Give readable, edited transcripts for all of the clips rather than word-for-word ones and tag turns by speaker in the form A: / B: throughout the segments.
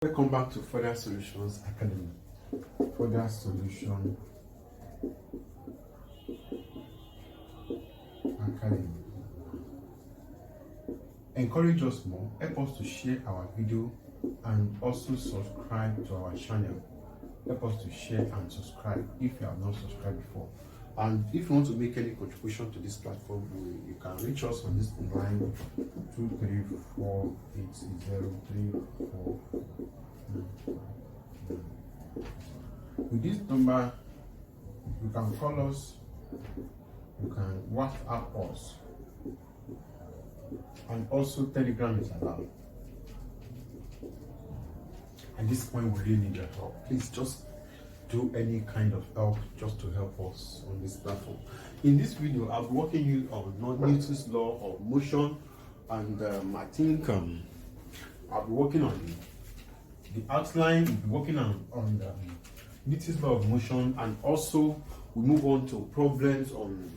A: Welcome back to Further Solutions Academy. Further Solution Academy. Encourage us more, help us to share our video and also subscribe to our channel. Help us to share and subscribe if you have not subscribed before. And if you want to make any contribution to this platform, you can reach us on this line 2348034. With this number, you can call us, you can WhatsApp us, and also Telegram is allowed. At this point, we really need your help. Please just do any kind of help just to help us on this platform. In this video, I'll be walking you on Newton's law of motion, and I think I'll be working on the outline. We'll be working on the Newton's law of motion, and also we move on to problems on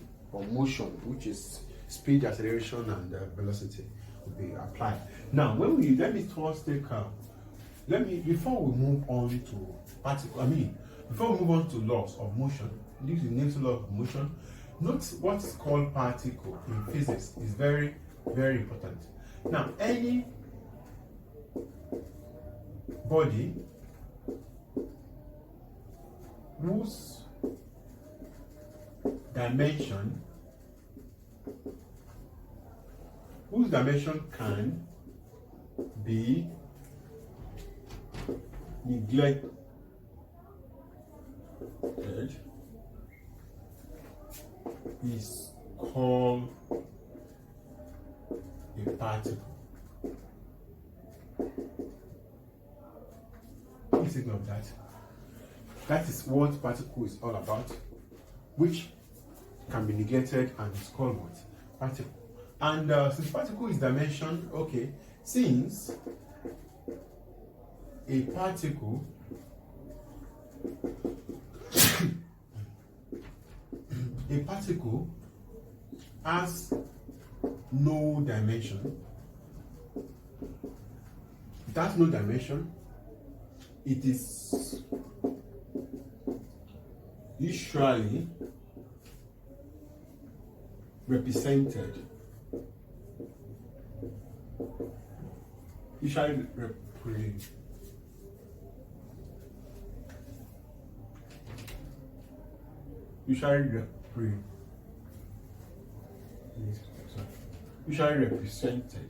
A: motion, which is speed, acceleration, and velocity will be applied. Now, let me first take before we move on to before we move on to laws of motion, this is Newton's law of motion. Note what is called particle in physics is very, very important. Now, any body whose dimension can be neglected is called a particle. Please take note of that. That is what particle is all about, which can be neglected and is called what? Particle. And since particle is dimension, okay, since a particle has no dimension, it is usually represented represented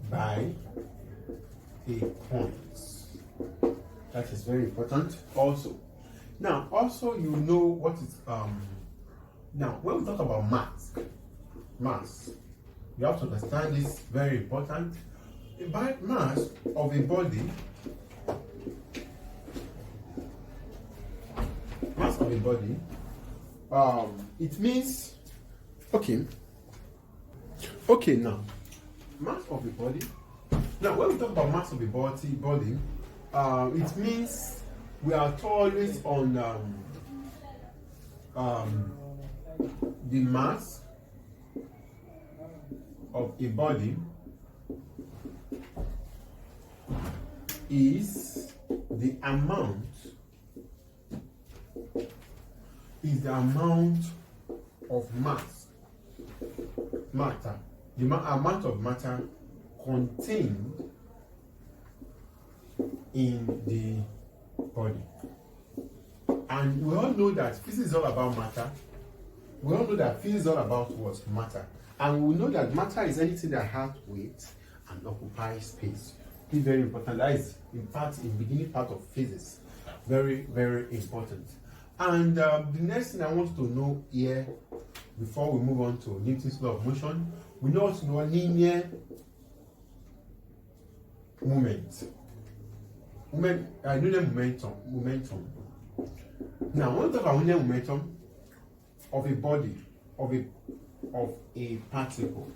A: by a point. That is very important also. Now, also you know what is now when we talk about mass, you have to understand this, very important. By mass of a body, it means okay now mass of a body. Now when we talk about mass of a body, it means we are always on the mass of a body is the amount of matter, the amount of matter contained in the body. And we all know that physics is all about matter. We all know that physics is all about what? Matter. And we know that matter is anything that has weight and occupies space. It's very important. That is, in fact, in the beginning part of physics. Very, very important. And the next thing I want to know here, before we move on to Newton's law of motion, we know to know linear moment. Linear momentum. Now, when we talk about linear momentum of a body, of a particle,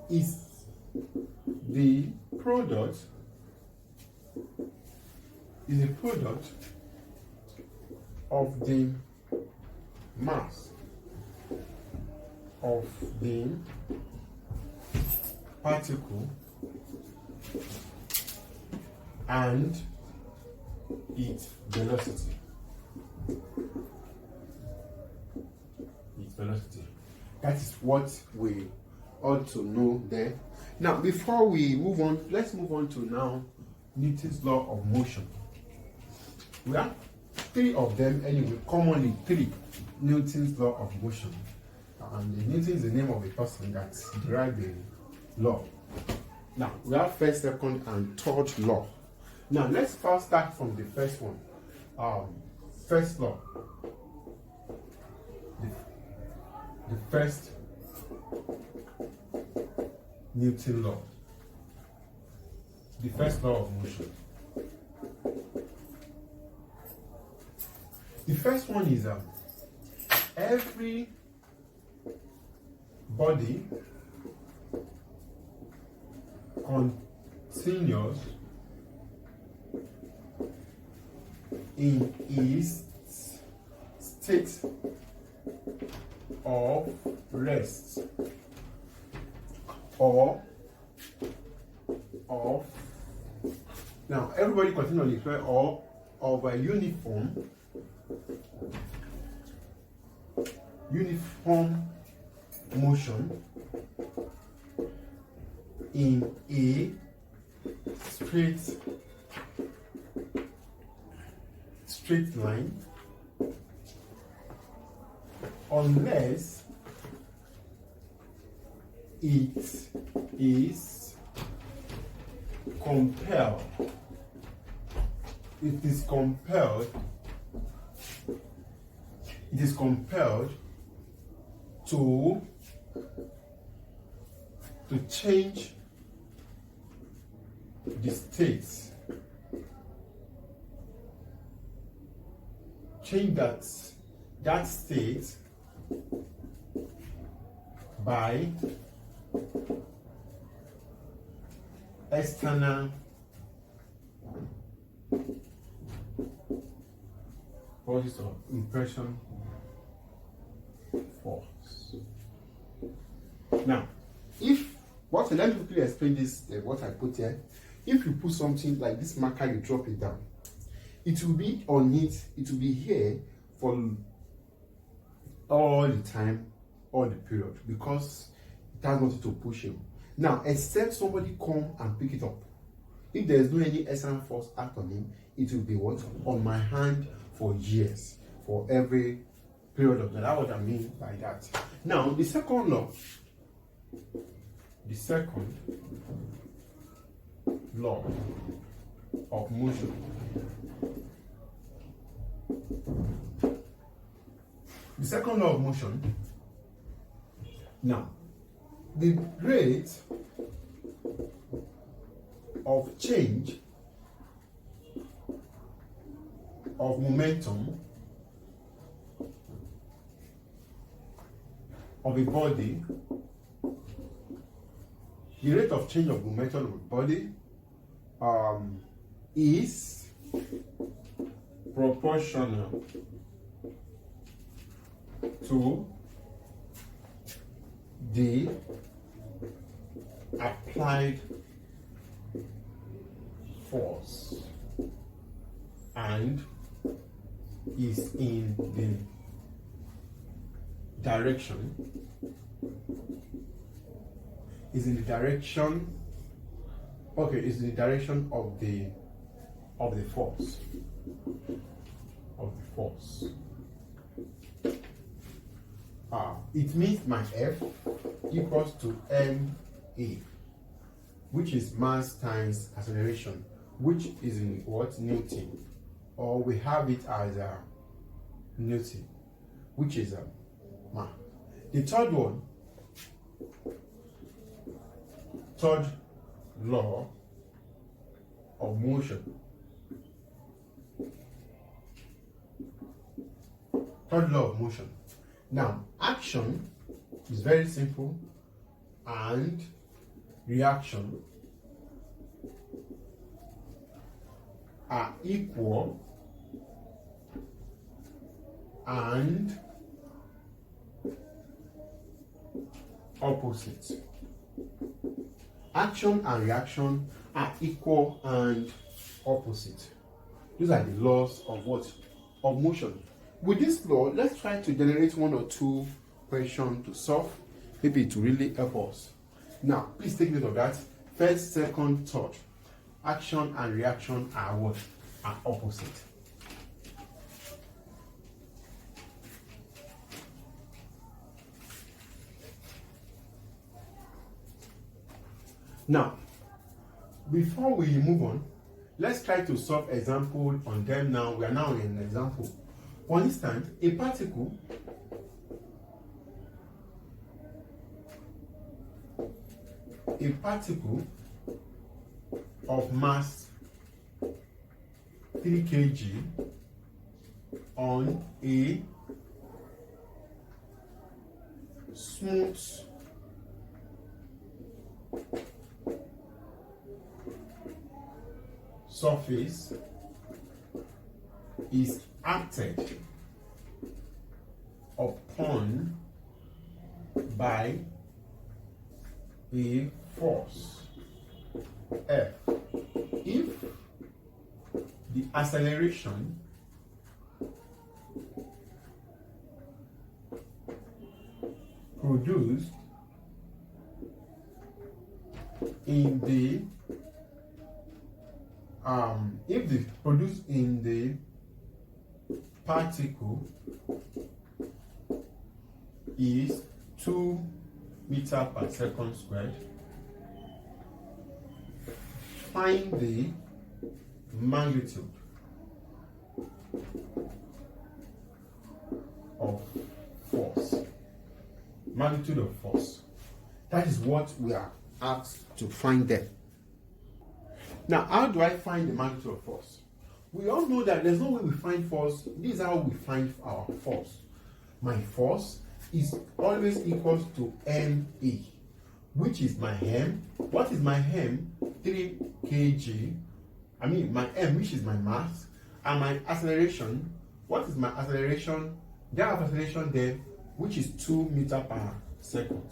A: is the product is a product of the mass of the particle and its velocity. That is what we ought to know there. Now, before we move on, let's move on to now Newton's law of motion. We have three of them anyway, commonly three. Newton's law of motion. And Newton is the name of a person that derived the law. Now, we have first, second, and third law. Now, let's first start from the first one. First law. The first Newton law. The first law of motion. The first one is every body continues in its state of rest or of, now everybody continually refer or of a uniform motion in a straight line unless it is compelled. It is compelled to change the states, change that state by external forces of impression force. Now, let me quickly explain this, what I put here. If you put something like this marker, you drop it down, it will be on it, it will be here for all the time, all the period, because it has nothing to push him. Now, except somebody come and pick it up. If there is no any external force act on him, it will be what? On my hand for years, for every period of time. That's what I mean by that. Now, the second law of motion. The second law of motion. Now, the rate of change of momentum of a body, the rate of change of momentum of a body is proportional to the applied force and is in the direction of the force. It means my F equals to ma, which is mass times acceleration, which is in what? Newton, or we have it as Newton, which is ma. The third one, third law of motion. Third law of motion. Now, action is very simple, and reaction are equal and opposite. Action and reaction are equal and opposite. These are the laws of what? Of motion. With this law, let's try to generate one or two questions to solve. Maybe to really help us. Now, please take note of that. First, second, third. Action and reaction are what? Are opposite. Now, before we move on, let's try to solve example on them now. We are now in an example. For instance, a particle of mass 3 kg on a smooth surface is acted upon by a force F if the acceleration produced in the particle is 2 meters per second squared, find the magnitude of force. Magnitude of force. That is what we are asked to find there. Now, how do I find the magnitude of force? We all know that there's no way we find force. This is how we find our force. My force is always equals to ma, which is my m. What is my m? 3 kg. I mean my m, which is my mass, and my acceleration. What is my acceleration? There I have acceleration there, which is 2 meters per second.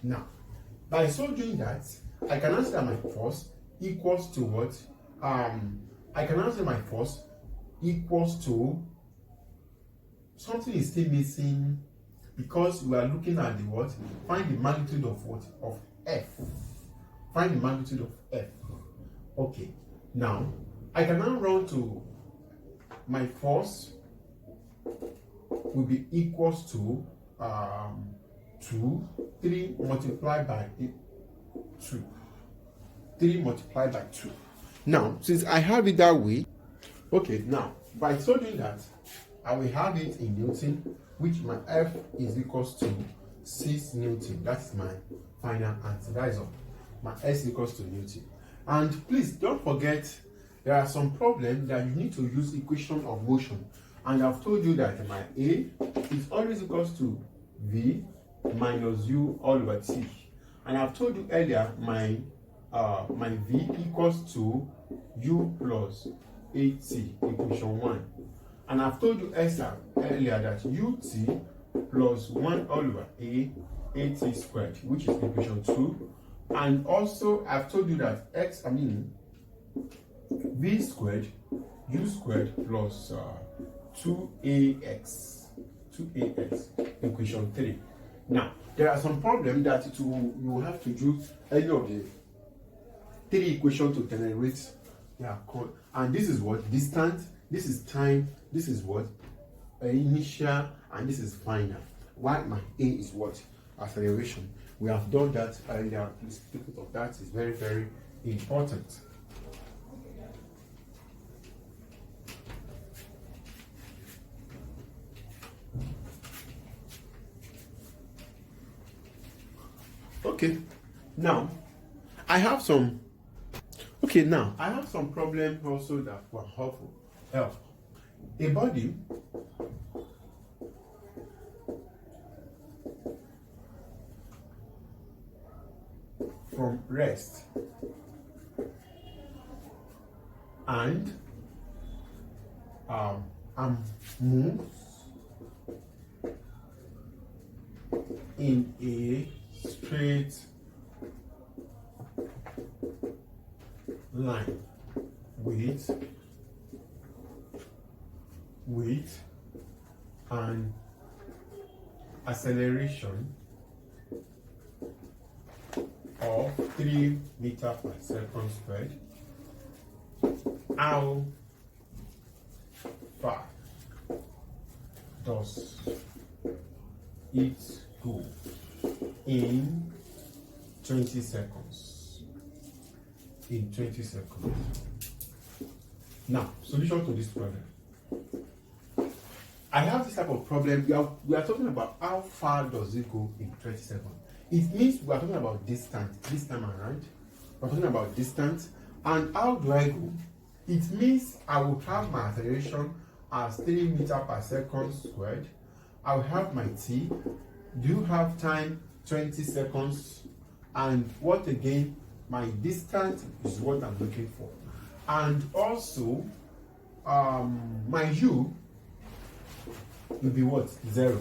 A: Now, by so doing that, I can answer that my force equals to what? I can answer my force equals to something is still missing because we are looking at the what? Find the magnitude of what? Of F. Find the magnitude of F. Okay. Now, I can now run to my force will be equals to 3 multiplied by 2. 3 multiplied by 2. Now, since I have it that way, okay, now, by so doing that, I will have it in Newton, which my F is equals to 6 Newton. That's my final answer. That is all. My S equals to Newton. And please don't forget, there are some problems that you need to use equation of motion. And I've told you that my A is always equals to V minus U all over T. And I've told you earlier, my V equals to U plus AT, equation 1. And I've told you earlier that UT plus 1 all over AT squared, which is equation 2. And also, I've told you that V squared, U squared plus 2AX, equation 3. Now, there are some problems that you will have to use any of the 3 equations to generate their code. And this is what? Distance, this is time, this is what? Initial, and this is final. Why my A is what? Acceleration. We have done that earlier. Please take note of that. It's very, very important. Okay, now I have some problems also that will help. A body from rest and move in a straight line with an acceleration of 3 meters per second squared. How far does it go in 20 seconds? In 20 seconds. Now, solution to this problem. I have this type of problem. We are talking about how far does it go in 20 seconds. It means we are talking about distance this time around. We're talking about distance. And how do I go? It means I will have my acceleration as 3 meters per second squared. I will have my t. Do you have time? 20 seconds. And what again? My distance is what I'm looking for. And also, my u will be what? 0.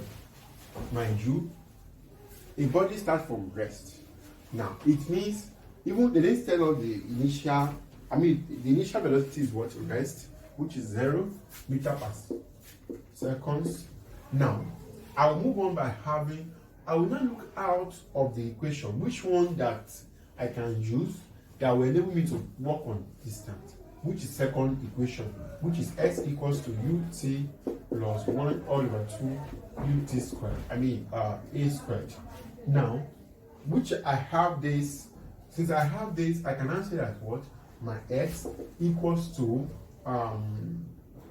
A: Mind you, a body starts from rest. Now, it means, even they didn't tell us the initial, the initial velocity is what? Rest, which is 0 meters per seconds. Now, I will move on by having, I will now look out of the equation, which one that I can use that will enable me to work on distance, which is second equation, which is x equals to ut plus 1 all over 2 ut squared, a squared. Now, which I have this, since I have this, I can answer that what? My x equals to,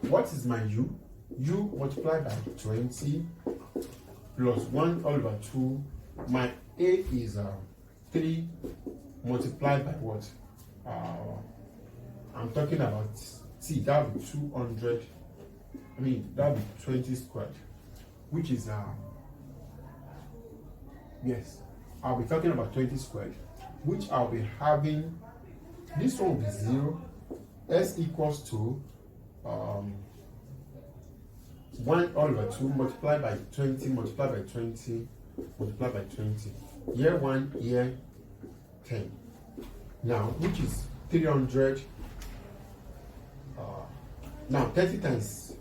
A: what is my u? U multiplied by 20 plus 1 all over 2. My a is 3 multiplied by what? I'm talking about t, that would be 200, that would be 20 squared, which is, yes, I'll be talking about 20 squared, which I'll be having, this one will be 0, s equals to 1 all over 2 multiplied by 20 multiplied by 20 multiplied by 20. Year 1, year 10. Now, which is 300. Now, 30 times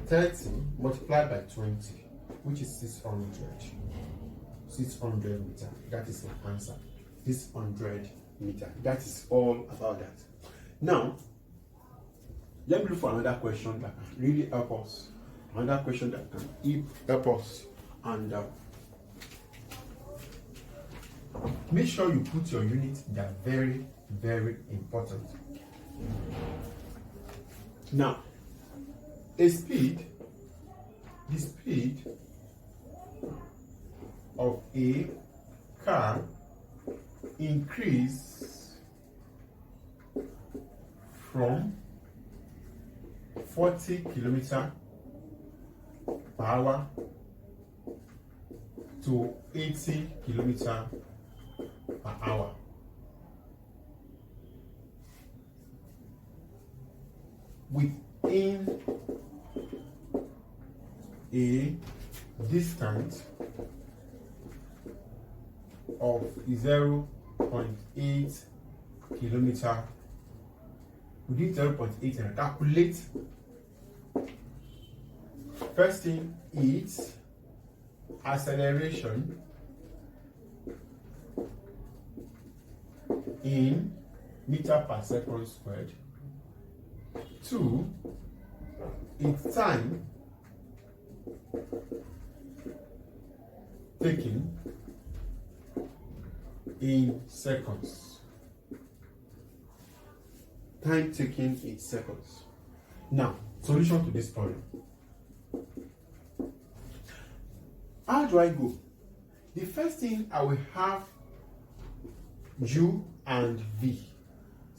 A: 30 multiplied by 20, which is 600. 600 meters. That is the answer. 600 meters. That is all about that. Now, let me look for another question that can really help us. Another question that can help us. And make sure you put your units. They are very, very important. Now, the speed of a car increase from 40 kilometers per hour to 80 kilometers per hour. Within a distance of 0.8 kilometer, within 0.8, and calculate. First thing is acceleration in meter per second squared. 2, its time taken in seconds. Time taken in seconds. Now, solution to this problem. How do I go? The first thing I will have U and V.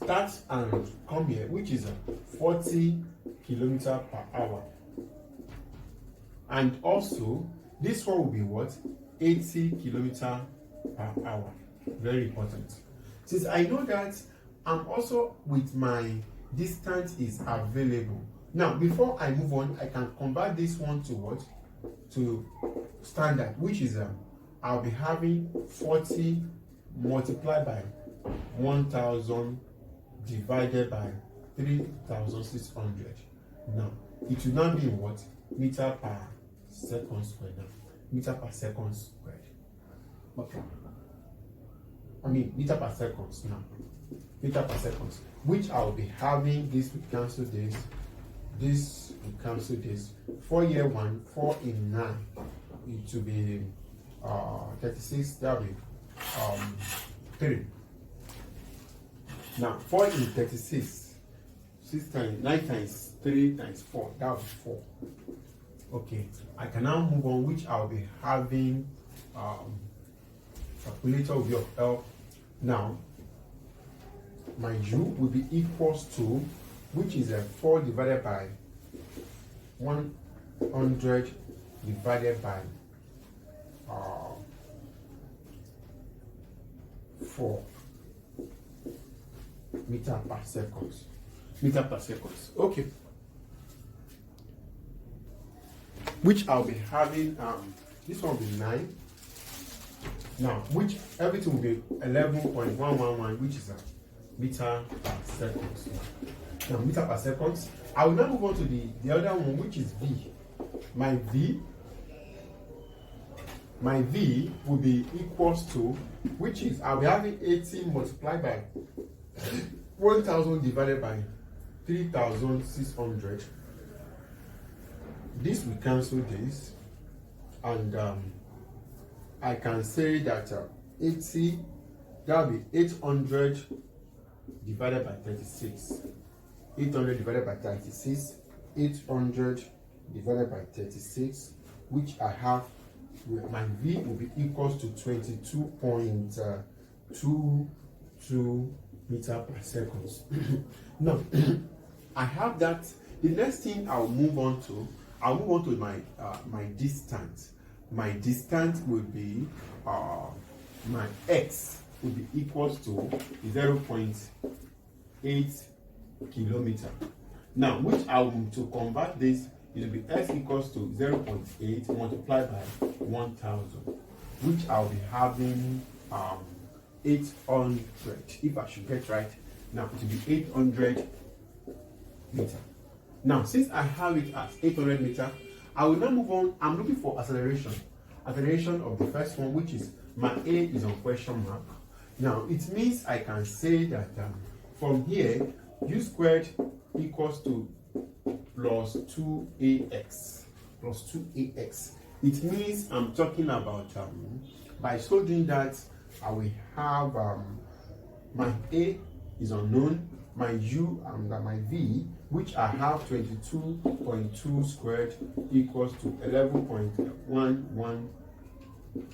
A: Start and come here, which is 40 kilometers per hour. And also, this one will be what? 80 kilometers per hour. Very important. Since I know that I'm also with my distance is available. Now, before I move on, I can convert this one to what? To standard, which is I'll be having 40 multiplied by 1000 divided by 3600. Now, it will now be in what? Meter per second squared. Now, meter per second squared. Okay. I mean, meter per seconds now. Meter per seconds. Which I'll be having this will cancel this. This will cancel this. 4 year 1, 4 in 9. It will be 36. That'll be 3. Now 4 in 36. 6 times 9 times 3 times 4. That will be 4. Okay. I can now move on, which I'll be having calculator will be of help. Now my u will be equals to, which is a 4 divided by 100 divided by 4 meter per seconds. Meter per seconds. Okay. Which I'll be having this one will be 9. Now, which everything will be 11.111, which is a meter per seconds. Now, meter per seconds. I will now move on to the other one, which is V. My V will be equals to, which is I'll be having 80 multiplied by 1000 divided by 3600. This will cancel this, and I can say that 80, that will be 800 divided by 36. 800 divided by 36. 800 divided by 36, which I have, my V will be equals to 22.22 meter per second. Now, I have that. The next thing I'll move on to my my distance. My distance will be my x will be equals to 0.8 kilometer. Now, which I will, to convert this, it will be x equals to 0.8 multiplied by 1000, which I'll be having 800. If I should get right, now it will be 800 meter. Now, since I have it as 800 meter, I will now move on. I'm looking for acceleration. Acceleration of the first one, which is my A is on question mark. Now, it means I can say that from here, u squared equals to plus 2ax. Plus 2ax. It means I'm talking about, by so doing that, I will have my A is unknown, my U and my V, which I have 22.2 squared equals to 11.11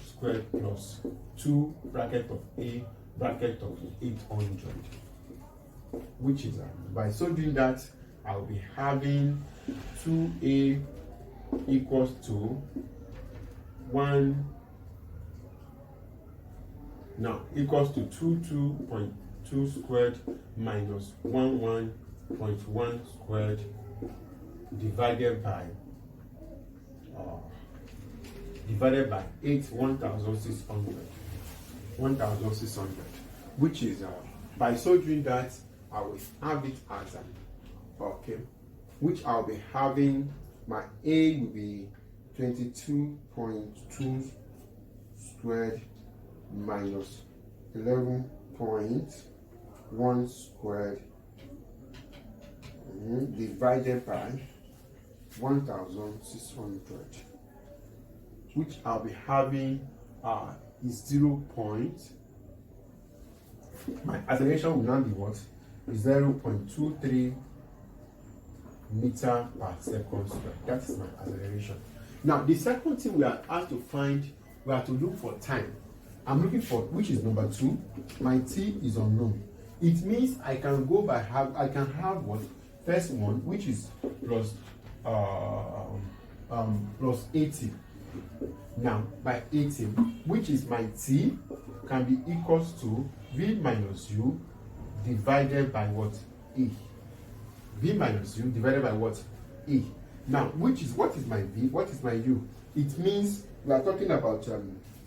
A: squared plus 2 bracket of A bracket of 800, which is by so doing that, I'll be having 2A equals to 1 now equals to 22.2 squared minus 11.1 squared divided by 8, 1600, which is by so doing that, I will have it as okay, which I'll be having, my A will be 22.2 squared minus 11.1 squared divided by 1600, which I'll be having is 0. My acceleration will now be what? 0.23 meter per second squared. That is my acceleration. Now, the second thing we are asked to find, we have to look for time. I'm looking for, which is number 2. My t is unknown. It means I can go by I can have what? First one, which is plus 80. Now, by 80, which is my t, can be equals to v minus u divided by what? E. V minus U divided by what? E. Now, what is my V? What is my U? It means we are talking about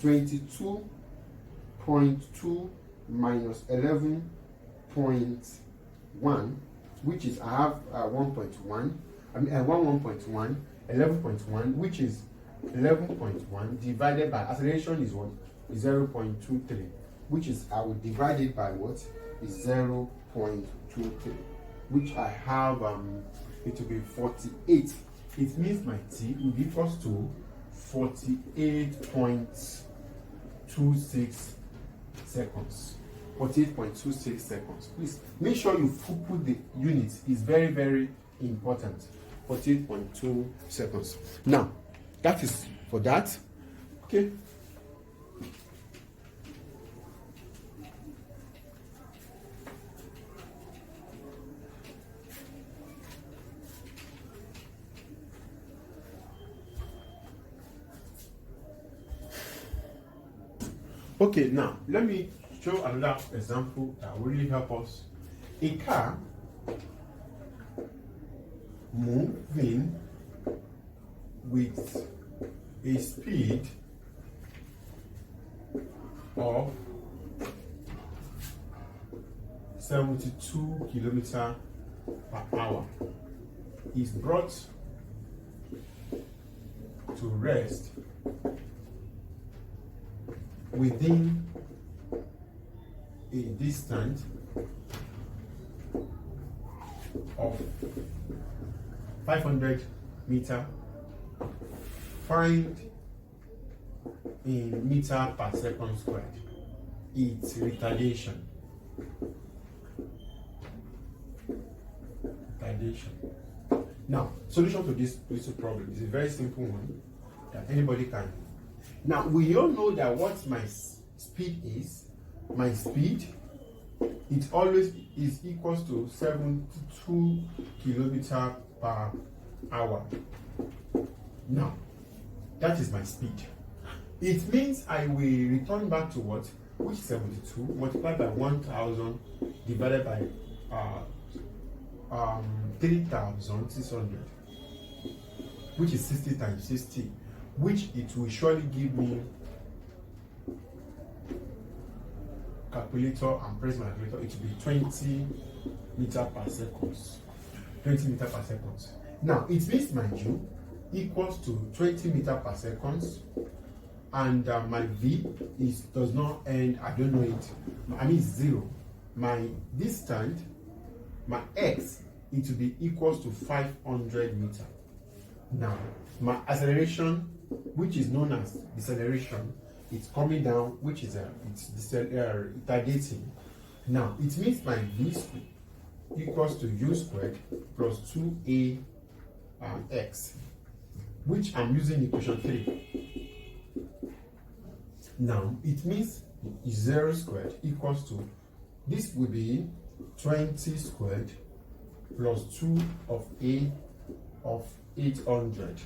A: 22.2 minus 11.1, which is I have 1.1. I mean 1.1, 11.1, which is 11.1 divided by acceleration is what? Is 0.23, which is I will divide it by what? Is 0.23, which I have it will be 48. It means my T will be equals to 48.26 seconds. 48.26 seconds. Please make sure you put the units. It's very, very important. 48.2 seconds. Now, that is for that. Okay. Okay, now let me show another example that will really help us. A car moving with a speed of 72 kilometers per hour is brought to rest within a distance of 500 meters. Find in meter per second squared its retardation. Now, solution to this little problem is a very simple one that anybody can. Now, we all know that what my speed is. My speed, it always is equals to 72 kilometers per hour. Now, that is my speed. It means I will return back to what? Which is 72 multiplied by 1000 divided by 3600, which is 60 times 60, which it will surely give me. Calculator and press my calculator, it will be 20 meters per second. 20 meters per second. Now, it means my U equals to 20 meters per second, and my V does not end, I don't know it, I mean it's 0. My distance, my X, it will be equals to 500 meters. Now, my acceleration, which is known as deceleration, it's coming down, which is it's retardating. Now, it means my V equals to U squared plus 2A X, which I'm using equation 3. Now, it means 0 squared equals to, this will be 20 squared plus 2 of A of 800,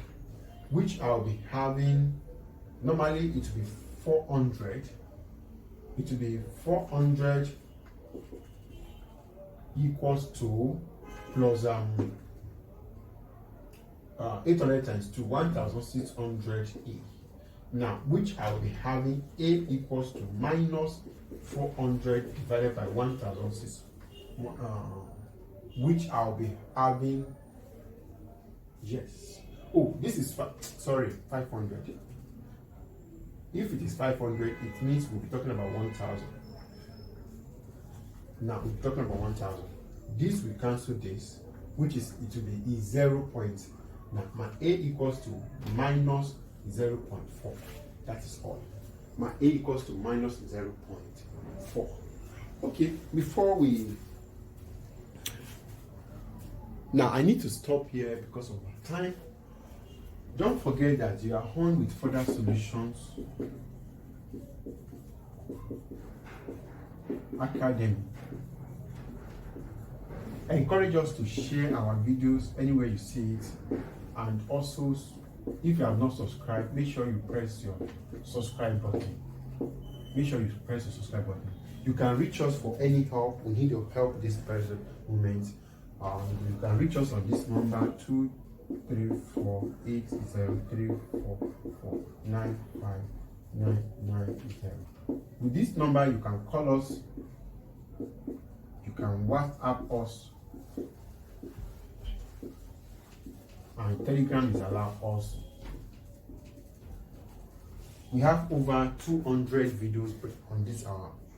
A: which I'll be having, normally it will be 400. It will be 400 equals to plus 800 times 2, 1600A. Now, which I will be having A equals to minus 400 divided by 1006, which I'll be having, yes. Oh, this is 500. If it is 500, it means we'll be talking about 1000. Now we're talking about 1000. This will cancel this, which is, it will be 0. Now my A equals to minus 0.4. That is all. My A equals to minus 0.4. Okay, before we, now I need to stop here because of my time. Don't forget that you are on with further solutions academy. I encourage us to share our videos anywhere you see it, and also if you have not subscribed, make sure you press your subscribe button. Make sure you press the subscribe button. You can reach us for any help. We need your help this present moment. You can reach us on this number 2348034495990. With this number, you can call us, you can WhatsApp us, and Telegram is allowed also. We have over 200 videos on this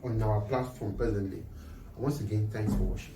A: on our platform presently. Once again, thanks for watching.